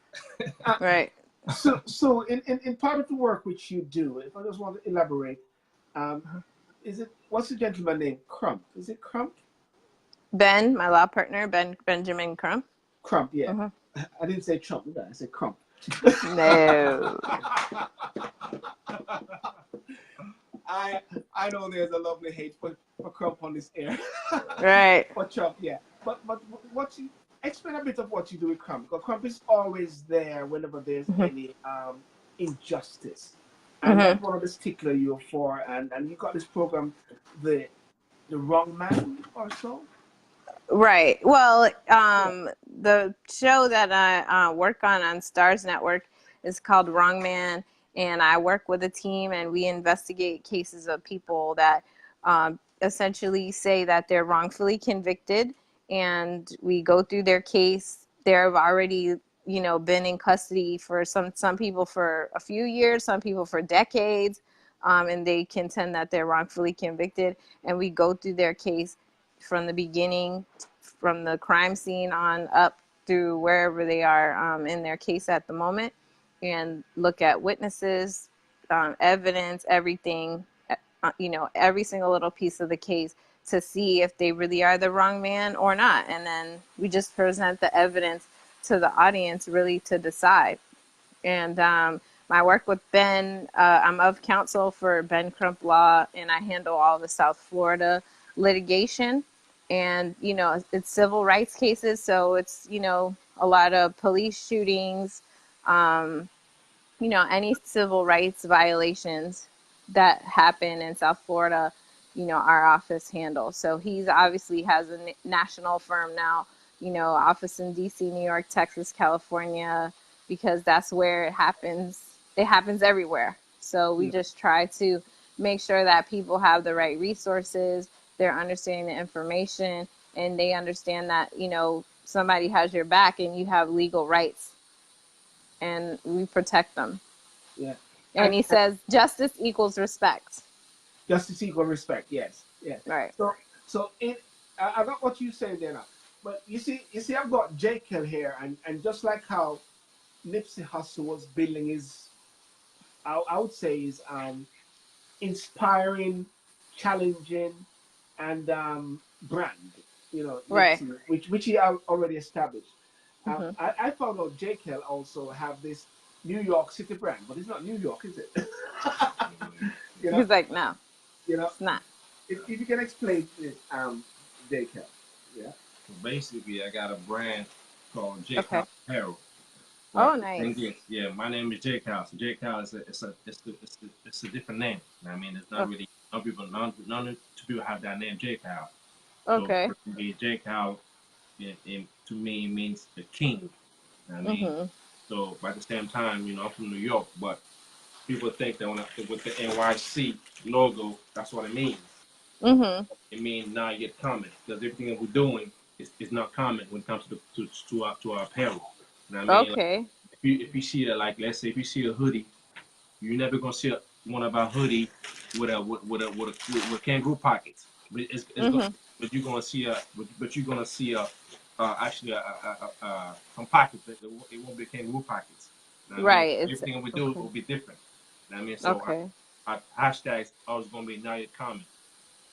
Right. So in part of the work which you do, if I just want to elaborate, what's the gentleman name? Crump? Is it Crump? Ben, my law partner, Benjamin Crump. Crump, yeah. I didn't say Trump, did I? I said Crump. No. I know there's a lovely hate for Crump on this air. Right. For Trump, yeah. But explain a bit of what you do with Crump, because Crump is always there whenever there's any injustice. And that's one of the stickler you're for, and you got this program, the Wrong Man or so. Right. Well, the show that I work on Stars Network is called Wrong Man, and I work with a team, and we investigate cases of people that essentially say that they're wrongfully convicted, and we go through their case. They've already, been in custody for some people for a few years, some people for decades, and they contend that they're wrongfully convicted, and we go through their case from the beginning, from the crime scene on up through wherever they are in their case at the moment, and look at witnesses, evidence, everything, every single little piece of the case to see if they really are the wrong man or not. And then we just present the evidence to the audience really to decide. And my work with Ben, I'm of counsel for Ben Crump Law, and I handle all the South Florida litigation. And, it's civil rights cases. So it's, a lot of police shootings, any civil rights violations that happen in South Florida, our office handles. So he's obviously has a national firm now, office in DC, New York, Texas, California, because that's where it happens. It happens everywhere. So we just try to make sure that people have the right resources, they're understanding the information, and they understand that, somebody has your back and you have legal rights, and we protect them. Yeah. And he says justice equals respect. Justice equals respect, yes. Right. So I got what you say there now. But you see, I've got Jekyll here, and just like how Nipsey Hussle was building his, I would say, his inspiring, challenging, and brand, right, Nipsey, which he already established. I found out Jekyll also have this New York City brand, but it's not New York, is it? He's like, no, it's not. If you can explain it, Jekyll, yeah. Basically, I got a brand called Jekyll Apparel. Oh, nice. Yeah, my name is Jekyll. So Jekyll is it's a different name. I mean, it's not really none people have that name Jekyll. Okay. So Jekyll, to me, means the king. I mean, so but at the same time, I'm from New York, but people think that with the NYC logo, that's what it means. Mm-hmm. It means now you get common because everything that we're doing is not common when it comes to our apparel. You know what I mean? Like, Okay. if you see that, like, let's say if you see a hoodie, you're never gonna see one of our hoodie with kangaroo pockets. But it's gonna, Mm-hmm. but you're gonna see you're gonna see actually some pockets. It won't be kangaroo pockets. You know what I mean? Right. It's Everything we do okay. will be different. You know what I mean? So Okay. our hashtags always gonna be now you're common.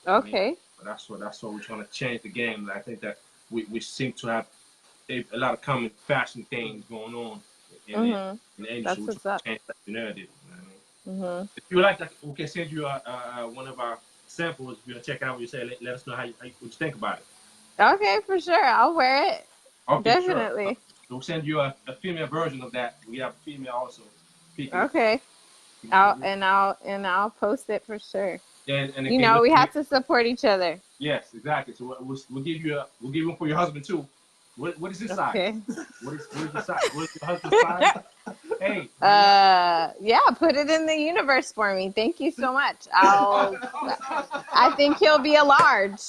I mean, Okay. but that's what we're trying to change the game. I think that we seem to have a lot of common fashion things going on in the, Mm-hmm. in the industry. That's We're trying what's up. to change that narrative. You know what I mean? Mm-hmm. If you like that, we can send you one of our samples. If you check out, you say let us know what you think about it. Okay, for sure. I'll wear it. Okay, sure. Definitely. We'll send you a female version of that. We have a female also. Speaking. Okay. I'll post it for sure. And You okay, know, look, we have to support each other. yes, exactly. So we'll give you one for your husband too. What is his size? Okay. What is your size? What is your husband's size? Hey. Yeah, put it in the universe for me. Thank you so much. I think he'll be a large.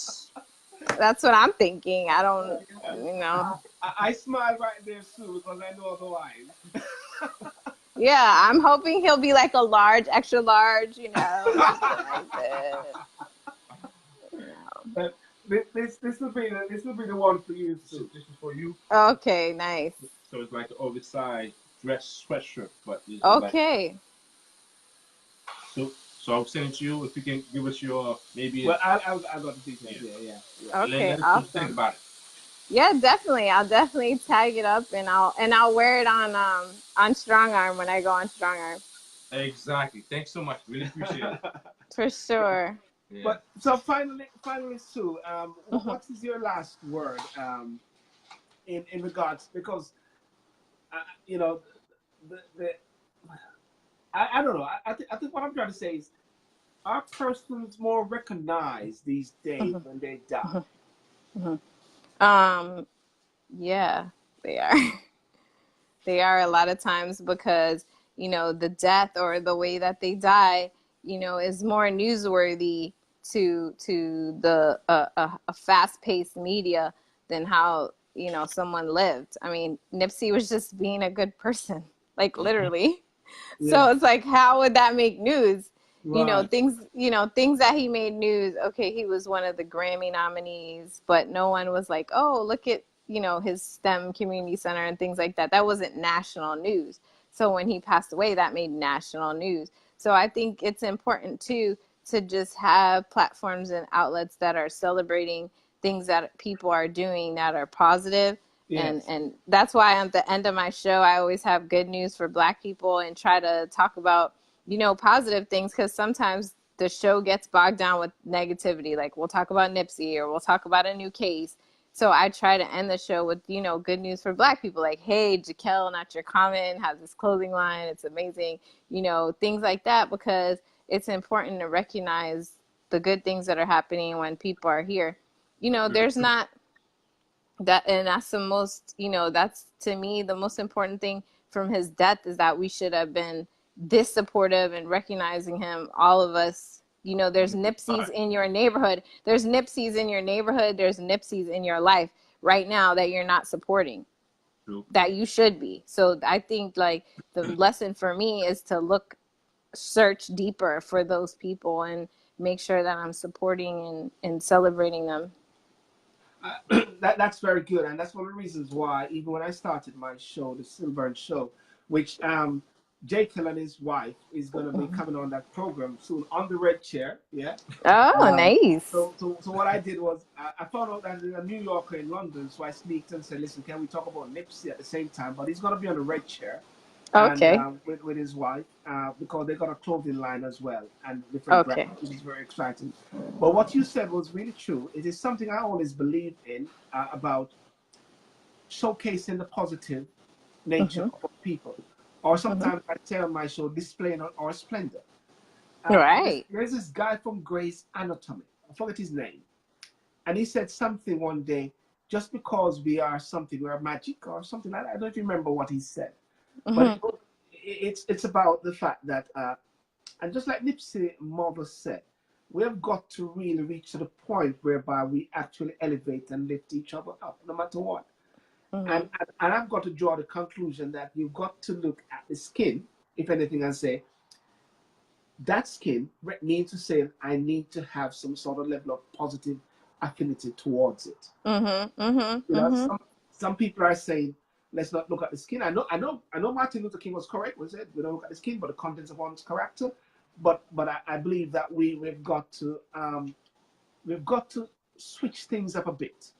That's what I'm thinking. I don't, you know. I smile right there, Sue, because I know otherwise. Yeah, I'm hoping he'll be like a large, extra large, you know, something like that. You know. This will be the one for you, Sue. This is for you. Okay, nice. So it's like an oversized dress sweatshirt, but it's like Okay. so I'll send it to you if you can give us your maybe. Well, I got the details. Yeah. Okay, Let us know what you think awesome. about it. Yeah, definitely. I'll definitely tag it up and I'll wear it on Strong Arm when I go on Strong Arm. Exactly. Thanks so much. Really appreciate it. For sure. Yeah. But so finally, Sue, Mhm. what is your last word in regards, because you know the I don't know. I think what I'm trying to say is, are persons more recognized these days Mhm. when they die? Mhm. Um, yeah, they are. They are a lot of times because, you know, the death or the way that they die, you know, is more newsworthy to the a fast-paced media than how, you know, someone lived. I mean, Nipsey was just being a good person, like literally. So Yeah. it's like, how would that make news? Right. Things that he made news. Okay, he was one of the Grammy nominees, but no one was like, oh, look at, you know, his STEM community center and things like that. That wasn't national news. So when he passed away, that made national news. So I think it's important too to just have platforms and outlets that are celebrating things that people are doing that are positive. and Yes. and that's why at the end of my show I always have good news for Black people and try to talk about, you know, positive things, because sometimes the show gets bogged down with negativity. Like we'll talk about Nipsey or we'll talk about a new case. So I try to end the show with, you know, good news for Black people. Like, hey, Jaquel, Not Your Common, has this clothing line. It's amazing. You know, things like that, because it's important to recognize the good things that are happening when people are here. You know, Very there's true. not that, and that's the most, you know, that's to me the most important thing from his death, is that we should have been this supportive and recognizing him, all of us. You know, there's All Nipseys right. in your neighborhood, there's Nipseys in your neighborhood, there's Nipseys in your life right now that you're not supporting, True. that you should be. So I think like the lesson for me is to search deeper for those people and make sure that I'm supporting and celebrating them. That's very good, and that's one of the reasons why, even when I started my show, the SYLBOURNE Show, which Jacob and his wife is going to be coming on that program soon on the red chair. Yeah. Oh, Um, nice. so what I did was I found out that there's a New Yorker in London, so I sneaked and said, "Listen, can we talk about Nipsey at the same time?" But he's going to be on the red chair, and Okay. with his wife, because they got a clothing line as well and different brands, Okay. which is very exciting. But what you said was really true. It is something I always believe in, about showcasing the positive nature Mm-hmm. of people, or Mm-hmm. sometimes I say on my show, displaying our splendor. Right. There's this guy from Grey's Anatomy. I forget his name, and he said something one day. Just because we are something, we are magic or something like that. I don't remember what he said, but Mm-hmm. it's about the fact that, and just like Nipsey mother said, we have got to really reach to the point whereby we actually elevate and lift each other up, no matter what. And I've got to draw the conclusion that you've got to look at the skin, if anything, and say, that skin needs to say, I need to have some sort of level of positive affinity towards it. Some people are saying, let's not look at the skin. I know Martin Luther King was correct when he said we don't look at the skin, but the contents of one's character. But I believe that we've got to switch things up a bit.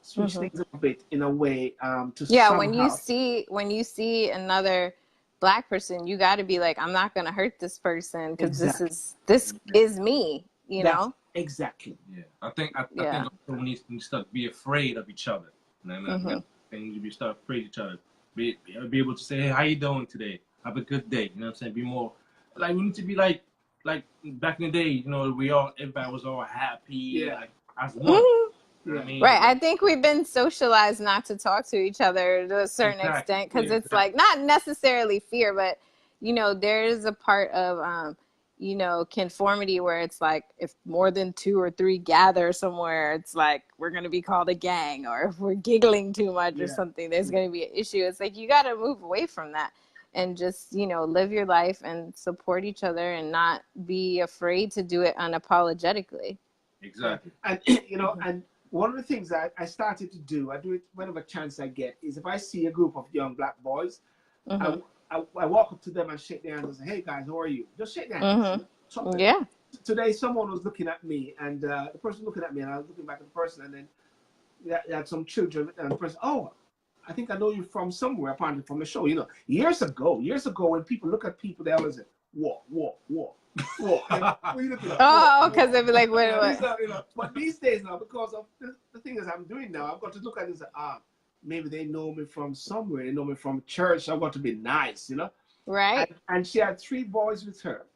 Switch things up a bit in a way to somehow. when you see another Black person, you got to be like, I'm not going to hurt this person because this is me, you know? Exactly. Yeah. I think we need to start be afraid of each other. You know what I mean? And you start afraid of each other. Be able to say, hey, how you doing today? Have a good day. You know what I'm saying? Be more like, we need to be like back in the day, you know, everybody was all happy, like as one. You know what I mean? Right. I think we've been socialized not to talk to each other to a certain extent, because it's like not necessarily fear, but, you know, there is a part of, you know, conformity where it's like if more than 2 or 3 gather somewhere, it's like we're going to be called a gang, or if we're giggling too much or something, there's going to be an issue. It's like you got to move away from that and just, you know, live your life and support each other and not be afraid to do it unapologetically. Exactly. And, you know, and one of the things that I started to do, I do it whenever chance I get, is if I see a group of young Black boys, I walk up to them and shake their hands and say, hey guys, how are you? Just shake their hands. Today someone was looking at me, and the person looking at me, and I was looking back at the person, and then they had some children, and the person, oh, I think I know you from somewhere, apparently from the show. You know, years ago, when people look at people, they always say, whoa. Because they'd be like, wait. You know, but these days now, because of the things I'm doing now, I've got to look at it and say, maybe they know me from somewhere. They know me from church. I've got to be nice, you know? Right. And she had 3 boys with her.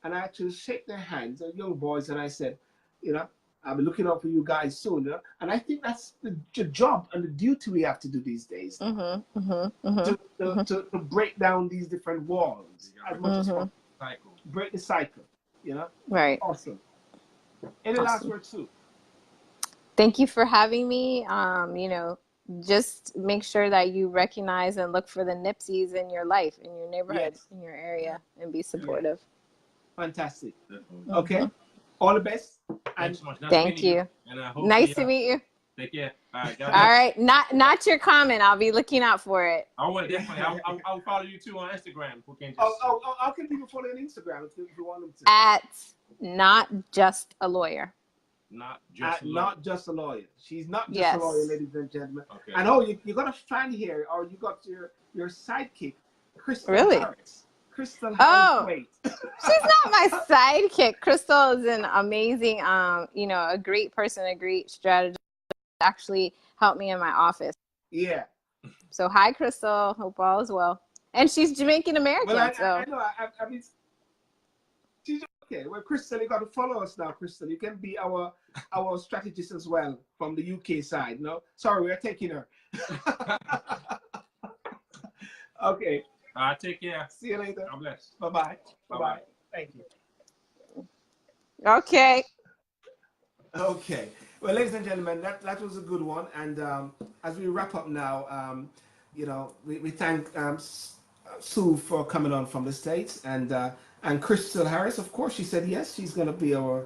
And I actually shake their hands, they're young boys, and I said, you know, I'll be looking out for you guys soon, you know? And I think that's the job and the duty we have to do these days. To break down these different walls as much as possible. Break the cycle, you know? Right. Awesome. Any last words, Sue? Thank you for having me. You know, just make sure that you recognize and look for the Nipseys in your life, in your neighborhood, in your area, and be supportive. Fantastic. Okay. All the best. Thanks so much. Thank you. And I hope nice to meet you. Take care. All right. All right. Not your comment. I'll be looking out for it. I will definitely. I'll follow you too on Instagram. Who can just... How can people follow you on Instagram if you want them to? At Not Just a Lawyer. Not just a lawyer. She's not just a lawyer, ladies and gentlemen. Okay. And you got a fan here, or you got your sidekick, Crystal Harris. Crystal Harris. Wait. She's not my sidekick. Crystal is an amazing, you know, a great person, a great strategist. Actually helped me in my office. Yeah. So hi, Crystal. Hope all is well. And she's Jamaican American. Well, so I know. I mean, she's okay. Well, Crystal, you got to follow us now, Crystal. You can be our strategist as well from the UK side. No, sorry, we're taking her. Okay. Take care. See you later. God bless. Bye-bye. Bye-bye. Thank you. Okay. Okay. Well, ladies and gentlemen, that was a good one. And as we wrap up now, you know, we thank Sue for coming on from the States, and Crystal Harris, of course, she said yes, she's going to be our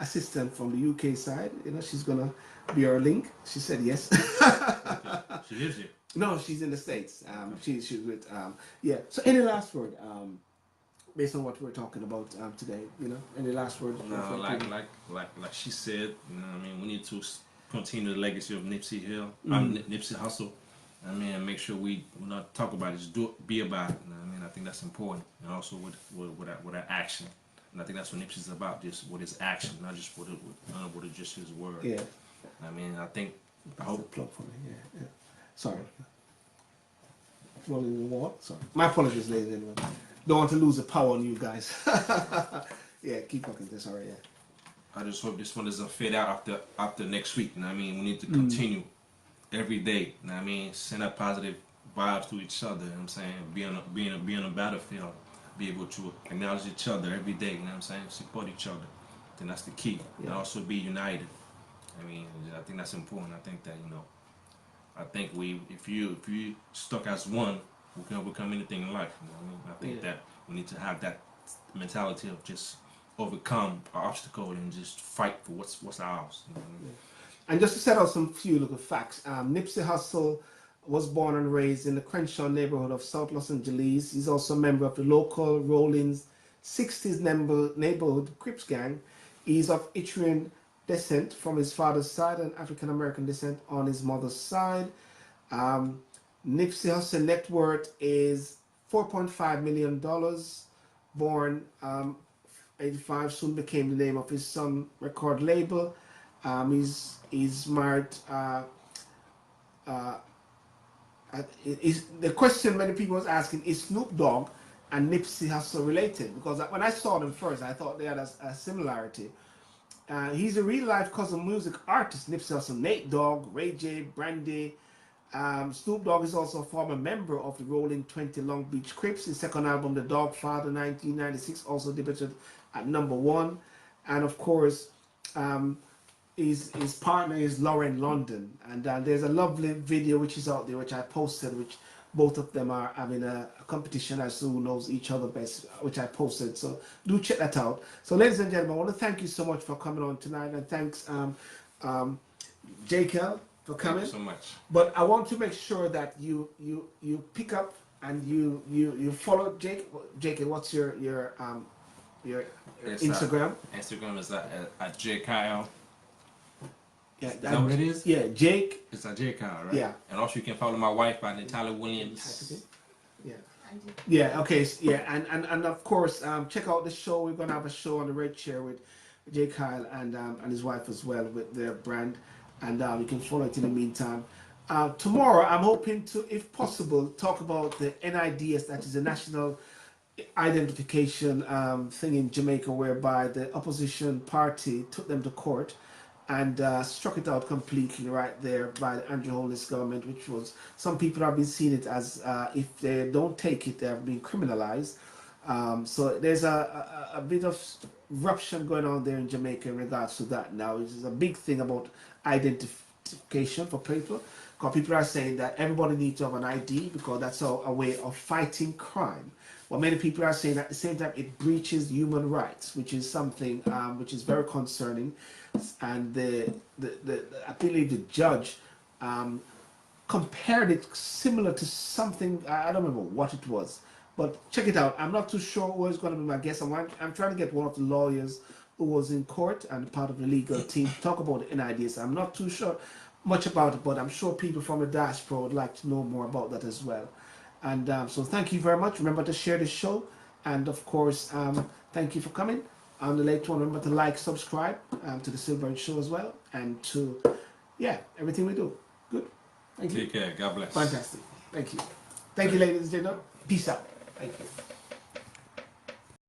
assistant from the UK side. You know, she's going to be our link. She said yes. She lives here. No, she's in the States. She's with So any last word, based on what we're talking about today, you know, any last word? No, like she said, you know, I mean, we need to continue the legacy of Nipsey Nipsey Hussle. I mean, make sure we not talk about it, just be about it. You know, I mean, I think that's important, and also with our action. And I think that's what Nipsey's about, just with his action, not just with just his word. Yeah. I mean, I think I hope plug for me. Yeah. Sorry. Rolling the wall. Sorry. My apologies, ladies and gentlemen. Don't want to lose the power on you guys. Yeah, keep talking. Sorry. Yeah. I just hope this one doesn't fade out after next week. You know what I mean? We need to continue every day. You know what I mean? Send out positive vibes to each other. You know what I'm saying? Be on a battlefield. be able to acknowledge each other every day, you know what I'm saying? Support each other. I think that's the key. And also be united. I mean, I think that's important. I think that, you know, I think if you stuck as one, we can overcome anything in life. You know what I mean? I think that we need to have that mentality of just overcome our obstacle and just fight for what's ours. You know what I mean? And just to set out some few little facts, Nipsey Hussle was born and raised in the Crenshaw neighborhood of South Los Angeles. He's also a member of the local Rollins 60s neighborhood Crips gang. He's of Eritrean descent from his father's side and African American descent on his mother's side. Nipsey Hussle net worth is $4.5 million. Born 85, soon became the name of his son record label. He's married. The question many people was asking, is Snoop Dogg and Nipsey Hussle related? Because when I saw them first, I thought they had a similarity. He's a real-life cousin music artist, Nipsey Hussle, Nate Dogg, Ray J, Brandy. Snoop Dogg is also a former member of the Rolling 20 Long Beach Crips. His second album, The Dog Father, 1996, also debuted at #1. And of course, his partner is Lauren London. And there's a lovely video which is out there, which I posted, which both of them are having a competition as to who knows each other best, which I posted. So do check that out. So ladies and gentlemen, I want to thank you so much for coming on tonight, and thanks JACEL for coming. Thank you so much. But I want to make sure that you pick up and you follow Jake. What's your Instagram? Instagram is at JKyle. Yeah, is that what it is? Yeah, Jake. It's at JKyle, right? Yeah. And also you can follow my wife by Natalia Williams. Yeah. Yeah. Okay. Yeah. And of course, check out the show. We're gonna have a show on the Red Chair with JKyle and his wife as well with their brand, and you can follow it in the meantime. Tomorrow, I'm hoping to, if possible, talk about the NIDS, that is the National Identification thing in Jamaica, whereby the opposition party took them to court and struck it out completely right there by the Andrew Holness government, which was, some people have been seeing it as if they don't take it, they're being criminalized. So there's a bit of eruption going on there in Jamaica in regards to that now. Which is a big thing about identification for people, because people are saying that everybody needs to have an ID because that's a way of fighting crime. But many people are saying at the same time it breaches human rights, which is something which is very concerning. And I believe the judge compared it similar to something, I don't remember what it was, but check it out. I'm not too sure who is going to be my guest. I'm trying to get one of the lawyers who was in court and part of the legal team to talk about the NIDS. I'm not too sure much about it, but I'm sure people from the diaspora would like to know more about that as well. And so thank you very much. Remember to share this show, and of course thank you for coming. On the late one, remember to like, subscribe to the SYLBOURNE Show as well, and to everything we do. Good. Thank you. Take care. God bless. Fantastic. Thank you. Thank you, ladies and gentlemen. Peace out. Thank you.